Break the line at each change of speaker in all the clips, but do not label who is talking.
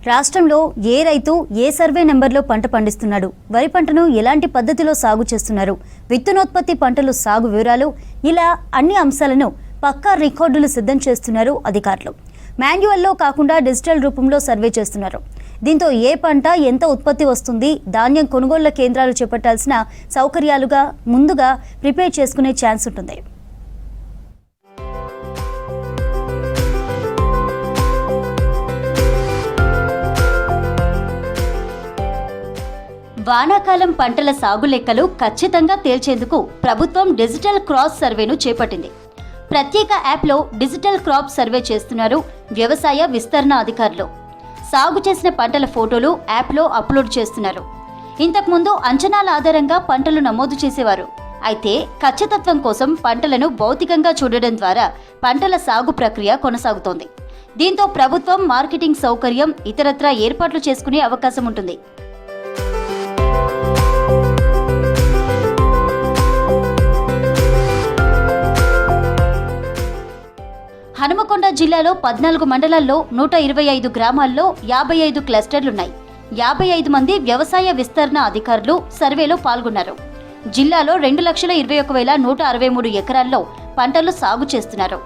రాష్ట్రంలో ఏ రైతు ఏ సర్వే నెంబర్లో పంట పండిస్తున్నాడు, వరి పంటను ఎలాంటి పద్ధతిలో సాగు చేస్తున్నారు, విత్తనోత్పత్తి పంటలు సాగు వివరాలు, ఇలా అన్ని అంశాలను పక్కా రికార్డులు సిద్ధం చేస్తున్నారు అధికారులు. మాన్యువల్లో కాకుండా డిజిటల్ రూపంలో సర్వే చేస్తున్నారు. దీంతో ఏ పంట ఎంత ఉత్పత్తి వస్తుంది, ధాన్యం కొనుగోళ్ల కేంద్రాలు చేపట్టాల్సిన సౌకర్యాలుగా ముందుగా ప్రిపేర్ చేసుకునే ఛాన్స్ ఉంటుంది. వానాకాలం పంటల సాగు లెక్కలు ఖచ్చితంగా తేల్చేందుకు ప్రభుత్వం డిజిటల్ క్రాస్ సర్వేను చేపట్టింది. ప్రత్యేక యాప్లో డిజిటల్ క్రాప్ సర్వే చేస్తున్నారు వ్యవసాయ విస్తరణ అధికారులు. సాగు చేసిన పంటల ఫోటోలు యాప్లో అప్లోడ్ చేస్తున్నారు. ఇంతకుముందు అంచనాల ఆధారంగా పంటలు నమోదు చేసేవారు. అయితే ఖచ్చితత్వం కోసం పంటలను భౌతికంగా చూడడం ద్వారా పంటల సాగు ప్రక్రియ కొనసాగుతోంది. దీంతో ప్రభుత్వం మార్కెటింగ్ సౌకర్యం ఇతరత్రా ఏర్పాట్లు చేసుకునే అవకాశం ఉంటుంది. హనుమకొండ జిల్లాలో 14 మండలాల్లో 125 గ్రామాల్లో 55 క్లస్టర్లున్నాయి. 55 మంది వ్యవసాయ విస్తరణ అధికారులు సర్వేలో పాల్గొన్నారు. జిల్లాలో 2,21,163 ఎకరాల్లో పంటలు సాగు చేస్తున్నారు.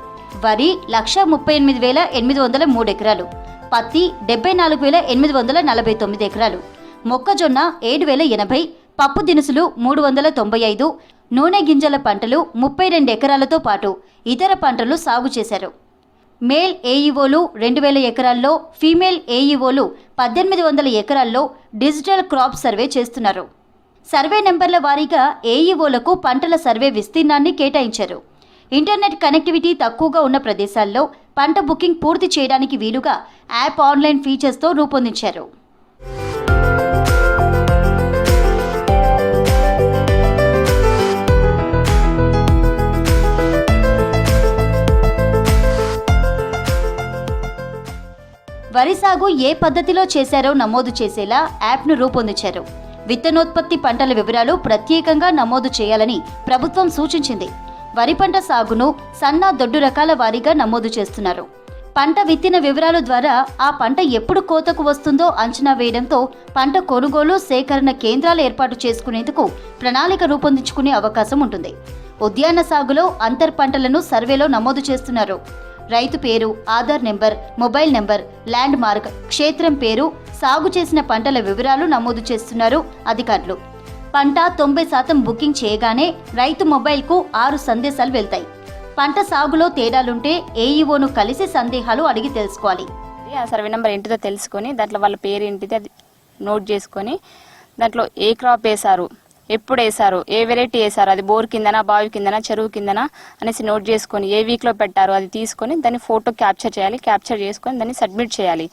వరి 138,803 ఎకరాలు, పత్తి 74,849 ఎకరాలు, మొక్కజొన్న 7,080, పప్పు దినుసులు 395, నూనె గింజల పంటలు 32 ఎకరాలతో పాటు ఇతర పంటలు సాగు చేశారు. మేల్ ఏఈఓలు 2,000 ఎకరాల్లో, ఫీమేల్ ఏఈఓలు 1,800 ఎకరాల్లో డిజిటల్ క్రాప్ సర్వే చేస్తున్నారు. సర్వే నెంబర్ల వారీగా ఏఈఓలకు పంటల సర్వే విస్తీర్ణాన్ని కేటాయించారు. ఇంటర్నెట్ కనెక్టివిటీ తక్కువగా ఉన్న ప్రదేశాల్లో పంట బుకింగ్ పూర్తి చేయడానికి వీలుగా యాప్ ఆన్లైన్ ఫీచర్స్తో రూపొందించారు. వరి సాగు ఏ పద్ధతిలో చేశారో నమోదు చేసేలా యాప్ను రూపొందించారు. విత్తనోత్పత్తి పంటల వివరాలు ప్రత్యేకంగా నమోదు చేయాలని ప్రభుత్వం సూచించింది. వరి పంట సాగును సన్న దొడ్డు రకాల వారీగా నమోదు చేస్తున్నారు. పంట విత్తిన వివరాల ద్వారా ఆ పంట ఎప్పుడు కోతకు వస్తుందో అంచనా వేయడంతో పంట కొనుగోలు సేకరణ కేంద్రాలు ఏర్పాటు చేసుకునేందుకు ప్రణాళిక రూపొందించుకునే అవకాశం ఉంటుంది. ఉద్యాన సాగులో అంతర్ పంటలను సర్వేలో నమోదు చేస్తున్నారు. రైతు పేరు, Aadhaar number, mobile number, land mark, క్షేత్రం పేరు, సాగు చేసిన పంటల వివరాలు నమోదు చేస్తున్నారు అధికారులు. పంట 90% బుకింగ్ చేయగానే రైతు మొబైల్కు 6 సందేశాలు వెళ్తాయి. పంట సాగులో తేడాలుంటే ఏఈఓను కలిసి సందేహాలు అడిగి తెలుసుకోవాలి.
ఆ సర్వే నెంబర్ ఏంటిదో తెలుసుకొని దాంట్లో వాళ్ళ పేరు ఏంటిది అది నోట్ చేసుకొని దాంట్లో ఏ క్రాప్ వేశారు, ఎప్పుడు వేశారు, ఏ వెరైటీ వేశారు, అది బోర్ కిందనా, బావి కిందనా, చెరువు కిందనా అనేసి నోట్ చేసుకొని ఏ వీక్లో పెట్టారు అది తీసుకొని దాన్ని ఫోటో క్యాప్చర్ చేయాలి. క్యాప్చర్ చేసుకొని దాన్ని సబ్మిట్ చేయాలి.